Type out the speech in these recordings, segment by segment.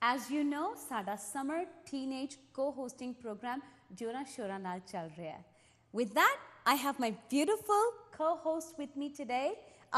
As you know, ਸਾਡਾ summer teenage co-hosting program ਜੋਰਾਂ ਸ਼ੋਰਾਂ ਨਾਲ ਚੱਲ ਰਿਹਾ ਹੈ. With that, I have my beautiful co-host with me today,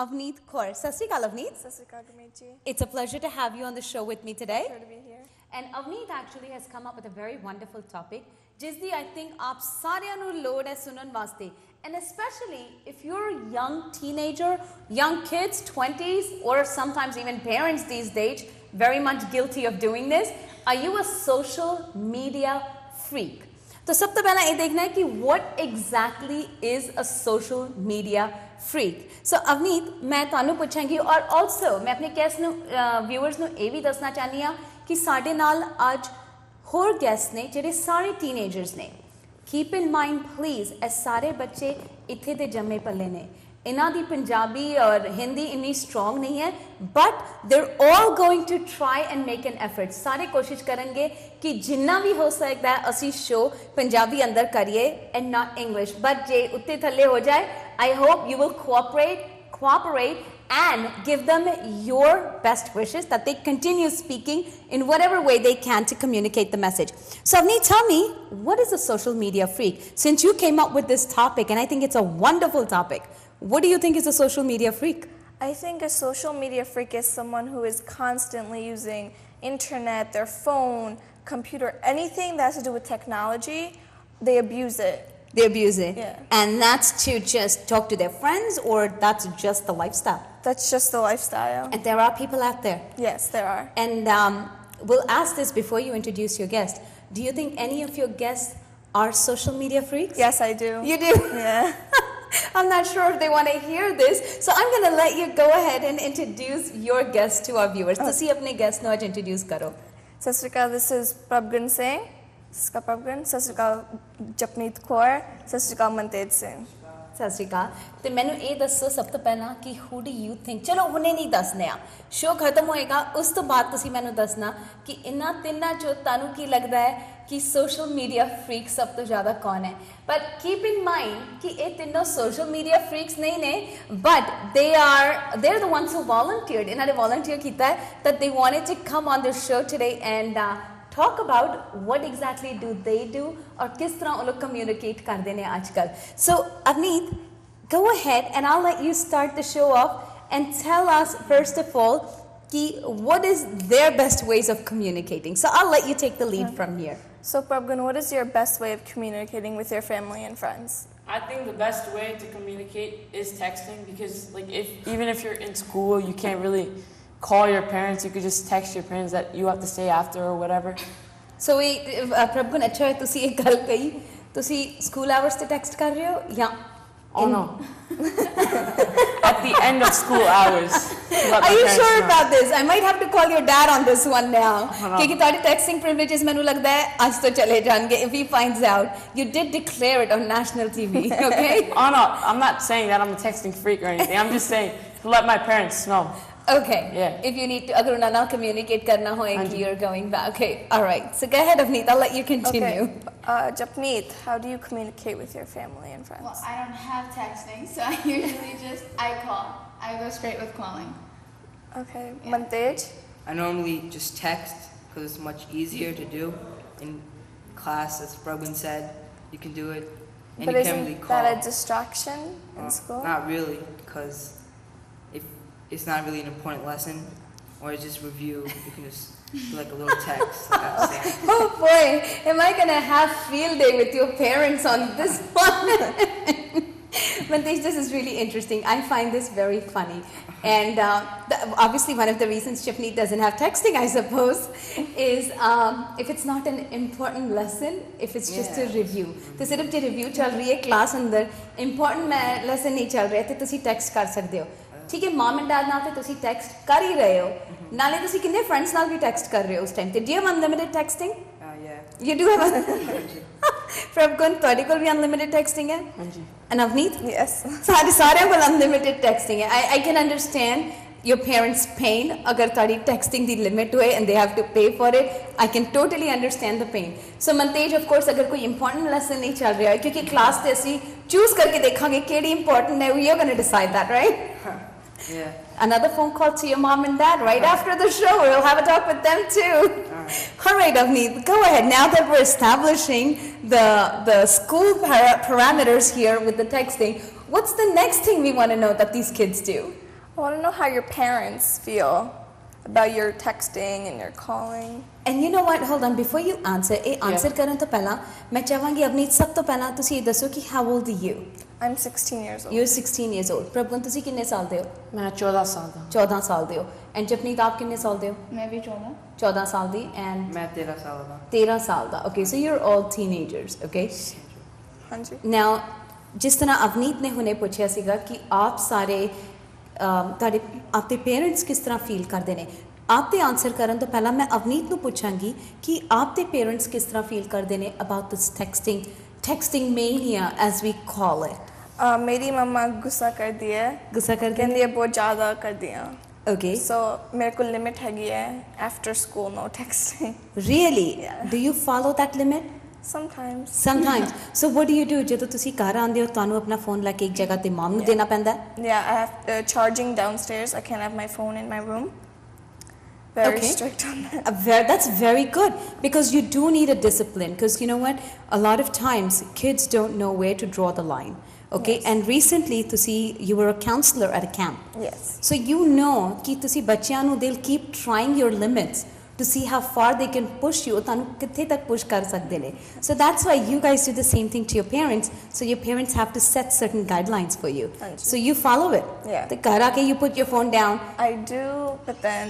Avneet Kaur. Sat Sri Akal, Avneet. Sat Sri Akal, Gurmeet ji. It's a pleasure to have you on the show with me today. Pleasure to be here. And Avneet actually has come up with a very wonderful topic, ਜਿਸ ਦੀ I think ਆਪ ਸਾਰਿਆਂ ਨੂੰ ਲੋੜ ਹੈ ਸੁਣਨ ਵਾਸਤੇ. And especially if you're a young teenager, young kids, 20s, or sometimes even parents these days, very much guilty of doing this. Are you a social media freak? तो सब तो पहला ये देखना है कि what exactly is a social media freak? So Avneet, मैं ਤੁਹਾਨੂੰ ਪੁੱਛਾਂਗੀ और also मैं अपने guests ਨੂੰ viewers ਨੂੰ ਇਹ ਵੀ ਦੱਸਣਾ ਚਾਹਨੀ ਆ ਕਿ ਸਾਡੇ ਨਾਲ ਅੱਜ ਹੋਰ guests ਨੇ ਜਿਹੜੇ ਸਾਰੇ teenagers ਨੇ. Keep in mind please, ਇਹ ਸਾਰੇ ਬੱਚੇ ਇੱਥੇ ਦੇ ਜੰਮੇ ਪੱਲੇ ਨੇ. इन्हां दी पंजाबी और हिंदी इन्नी स्ट्रॉन्ग नहीं है, but they're all going to try and make an effort. सारे कोशिश करेंगे कि जिन्ना भी हो सकता है असी शो पंजाबी अंदर करिए and not English. But जे उत्ते थल्ले हो जाए, I hope you will cooperate and give them your best wishes that they continue speaking in whatever way they can to communicate the message. So Avneet, tell me, what is a social media freak? Since you came up with this topic, and I think it's a wonderful topic, what do you think is a social media freak? I think a social media freak is someone who is constantly using internet, their phone, computer, anything that has to do with technology, they abuse it. They abuse it. Yeah. And that's to just talk to their friends, or that's just the lifestyle? That's just the lifestyle. And there are people out there. Yes, there are. And we'll ask this before you introduce your guest. Do you think any of your guests are social media freaks? Yes, I do. You do? Yeah. I'm not sure if they want to hear this, so I'm going to let you go ahead and introduce your guest to our viewers. ਤੁਸੀਂ ਆਪਣੇ guest ਨੂੰ ਅੱਜ introduce ਕਰੋ. Sat Sri Akal, this is Prabgun Singh. Prabgun. Sat Sri Akal, Japneet Kaur. Sat Sri Akal, Mantej Singh. ਸਤਿ ਸ਼੍ਰੀ ਅਕਾਲ. ਤੇ ਮੈਨੂੰ ਇਹ ਦੱਸੋ ਸਭ ਤੋਂ ਪਹਿਲਾਂ ਕਿ who do you think, ਚਲੋ ਹੁਣੇ ਨਹੀਂ ਦੱਸਨੇ ਆ, ਸ਼ੋ ਖਤਮ ਹੋਏਗਾ ਉਸ ਤੋਂ ਬਾਅਦ ਤੁਸੀਂ ਮੈਨੂੰ ਦੱਸਣਾ ਕਿ ਇਹਨਾਂ ਤਿੰਨਾਂ ਚੋਂ ਤੁਹਾਨੂੰ ਕੀ ਲੱਗਦਾ ਹੈ ਕਿ social media freak ਸਭ ਤੋਂ ਜ਼ਿਆਦਾ ਕੌਣ ਹੈ. But keep in mind ਕਿ ਇਹ ਤਿੰਨੋਂ social media freaks ਨਹੀਂ ਨੇ, but they're the ones who volunteered. ਇਹਨਾਂ ਨੇ volunteer ਕੀਤਾ ਹੈ that they wanted to come on this show today and talk about what exactly do they do और किस तरह वो लोग communicate करते हैं आजकल. So Avneet, go ahead and I'll let you start the show off and tell us first of all what is their best ways of communicating. So I'll let you take the lead from here. So Prabgun, what is your best way of communicating with your family and friends? I think the best way to communicate is texting, because even if you're in school, you can't really call your parents. You could just text your parents that you have to say after or whatever. So Prabgun, अच्छा है तुसी एक गल कही, तुसी school hours ते text कर रहे हो या? Oh no. At the end of school hours. Are you sure about this? I might have to call your dad on this one now. क्योंकि तारी texting privileges मैंने लगता है आज तो चले जाएंगे if he finds out. You did declare it on national TV, okay? Oh no, I'm not saying that I'm a texting freak or anything. I'm just saying to let my parents know. Okay. Yeah. If you need to, अगर उन्हें communicate करना हो कि you're going back. Okay. All right. So go ahead, Avneet. I'll let you continue. Okay. Japneet, how do you communicate with your family and friends? Well, I don't have texting, so I usually I call. I go straight with calling. Okay. Yeah. Mantej? I normally just text because it's much easier to do. In class, as Prabgun said, you can do it. And But you isn't can really call. that a distraction in school? Not really, because if it's not really an important lesson, or it's just review, you can just do like a little text. Like I was saying. Oh boy, am I gonna have field day with your parents on this one? Mantesh, this is really interesting. I find this very funny. And obviously one of the reasons Japneet doesn't have texting, I suppose, is if it's not an important lesson, if it's just a review. तो सिर्फ जो review चल रही है class अंदर, important lesson नहीं चल रहा है, तो तुसी text कर सकते हो. ठीक है, mom and dad नाल ते तुसी text कर ही रहे हो. नाले तुसी किन्ने friends नाल भी text कर रहे हो उस time ते. Do you have unlimited texting? Yeah. You do have Prabgun, ਤੁਹਾਡੇ ਕੋਲ ਵੀ unlimited texting है? Anji. And Avneet? Yes. सारे कोल unlimited texting है. I can understand your parents' pain अगर ਤੁਹਾਡੀ texting ਦੀ limit होए and they have to pay for it. I can totally understand the pain. So Mantesh, of course, अगर कोई important lesson नहीं चल रहा है, क्योंकि class ते ਅਸੀਂ choose करके देखांगे केड़ी important है, we are going to decide that, right? Yeah. another phone call to your mom and dad right after the show. We'll have a talk with them too. All right, Avneet, go ahead. Now that we're establishing the school parameters here with the texting, what's the next thing we want to know that these kids do? I want to know how your parents feel about your texting and your calling. And you know what? Hold on. Before you answer, answer karan to pehla, main chahangi Avneet sab to pehla tusi dasso ki how old are you? I'm 16 years old. You're 16 years old. Prabhu, तुसी कितने साल दे हो? मैं 14 साल दा 14 साल दे हो. And जपनीत आप कितने साल दे हो? मैं भी 14. 14 साल दी and मैं 13 साल दा 13 साल दा. Okay, so you're all teenagers, okay? हाँ जी. Now, जिस तरह अवनीत ने हुने पूछा सीगा कि आप सारे ਤੁਹਾਡੇ आपके पेरेंट्स किस तरह फील करते हैं. आपके आंसर करन तो पहला मैं अवनीत ਨੂੰ ਪੁੱਛਾਂਗੀ ਕਿ आपके पेरेंट्स किस तरह फील करते हैं about this texting mania as we call it. मेरी मम्मा गुस्सा कर दी है. गुस्सा कर कहती है बहुत ज़्यादा कर दिया. Okay. So मेरे को लिमिट हैगी है. After school, no texting. Really? Yeah. Do you follow that limit? Sometimes. Sometimes. So what do you do? ਜਦੋਂ ਤੁਸੀਂ ਘਰ ਆਉਂਦੇ ਹੋ ਤੁਹਾਨੂੰ ਆਪਣਾ ਫੋਨ ਲੈ ਕੇ ਇੱਕ ਜਗ੍ਹਾ ਤੇ ਮਾਮ ਨੂੰ ਦੇਣਾ ਪੈਂਦਾ ਹੈ? Yeah, I have charging downstairs. I can't have my phone in my room. Very Okay. strict on that. That's very good because you do need a discipline because you know what? A lot of times kids don't know where to draw the line. Okay, Yes. and recently you were a counselor at a camp. Yes. So you know कि ਤੁਸੀਂ ਬੱਚਿਆਂ ਨੂੰ they'll keep trying your limits to see how far they can push you ਤੁਹਾਨੂੰ ਕਿੱਥੇ ਤੱਕ push ਕਰ ਸਕਦੇ ਨੇ. So that's why you guys do the same thing to your parents. So your parents have to set certain guidelines for you. ਹਾਂਜੀ. So you follow it. Yeah. ਤੇ ਘਰ ਆ ਕੇ you put your phone down. I do, but then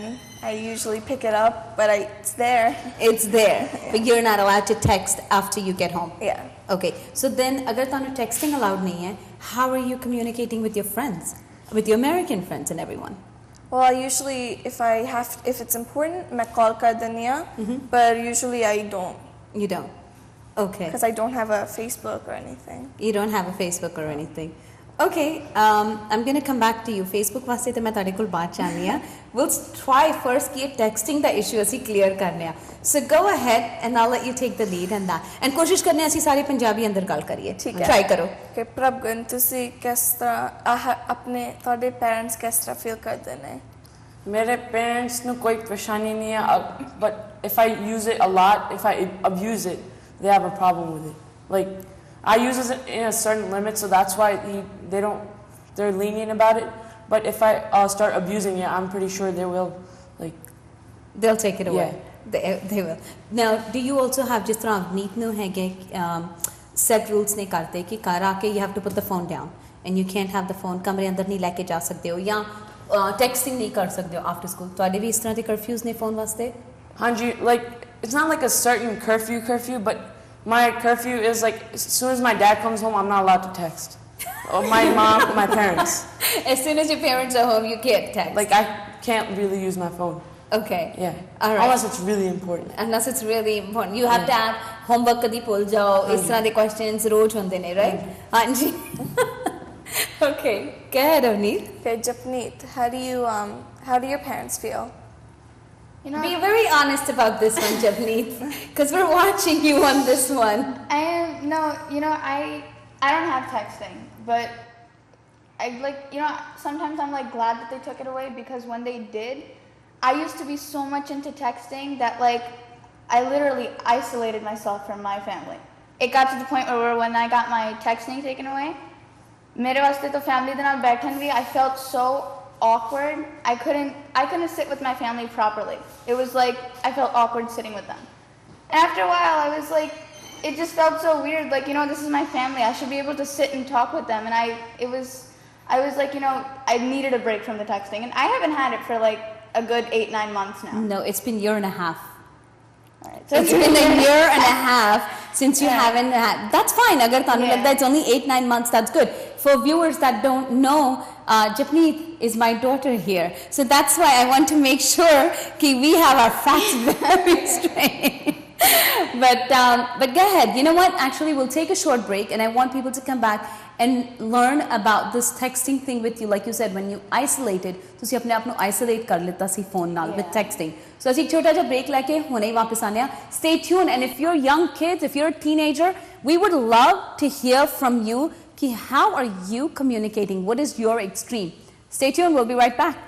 I usually pick it up, but it's there. It's there, but you're not allowed to text after you get home. Yeah. Okay, so then agar tanu texting allowed nahi hai, how are you communicating with your friends, with your American friends and everyone? Well, I usually, if it's important, मैं call कर देनी है, but usually I don't, You don't. Okay. because I don't have a Facebook or anything. You don't have a Facebook or anything. Okay, I'm going to come back to you. Facebook वास्ते तो मैं तारे कुल बात चाहनी है. We'll try first कि ये texting का issue असी clear करने हैं. So go ahead and I'll let you take the lead and that. And कोशिश करने हैं असी सारे पंजाबी अंदर गल करिए. ठीक है. Try करो. Okay, प्रभगन तुसी किस तरह अपने ਤੁਹਾਡੇ parents किस तरह feel करते ने? मेरे parents ਨੂੰ ਕੋਈ ਪਰੇਸ਼ਾਨੀ ਨਹੀਂ ਹੈ but if I use it a lot, if I abuse it, they have a problem with it. Like I use it in a certain limit, so that's why they're lenient about it. But if I start abusing it, I'm pretty sure they will, like, They'll take it away. Yeah. They will. Now, do you also have जिस तरह अवनीत नु है set rules नहीं करते कि घर आके you have to put the phone down and you can't have the phone कमरे अंदर नहीं लेके जा सकते हो या texting नहीं कर सकते हो after school. ਤੁਹਾਡੇ भी इस तरह के curfews ने phone वास्ते? हाँ जी, like it's not like a certain curfew, but my curfew is like as soon as my dad comes home, I'm not allowed to text. Or my mom, my parents. As soon as your parents are home, you can't text. Like I can't really use my phone. Okay. Yeah. All right. Unless it's really important. Unless it's really important. You have to have homework कदी भूल जाओ. इस तरह के questions रोज होंदे ने, right? हाँ जी. Okay. Go ahead, Avneet. Okay, Japneet, how do your parents feel? You know, Be very honest about this one, Javneet, because we're watching you on this one. I don't have texting, but sometimes I'm like glad that they took it away because when they did, I used to be so much into texting that like I literally isolated myself from my family. It got to the point where when I got my texting taken away, मेरे वास्ते तो family दे नाल बैठन भी I felt so awkward. I couldn't sit with my family properly. It was like I felt awkward sitting with them. And after a while, I was like, it just felt so weird. Like, this is my family. I should be able to sit and talk with them. And I was like, I needed a break from the texting. And I haven't had it for like a good 8-9 months now. No, it's been a year and a half. All right. So It's been a year and a half since you haven't had. That's fine. Agar tanu lagta it's only 8-9 months. That's good. For viewers that don't know, Japneet is my daughter here, so that's why I want to make sure that we have our facts very straight. But go ahead. You know what? Actually, we'll take a short break, and I want people to come back and learn about this texting thing with you. Like you said, when you isolated, तुसी अपने आप को isolate कर लेता सी phone नाल with texting. So ਅਸੀਂ छोटा सा break लेके हुणे ही वापस आने आ. Stay tuned, and if you're young kids, if you're a teenager, we would love to hear from you. How are you communicating? What is your extreme? Stay tuned. We'll be right back.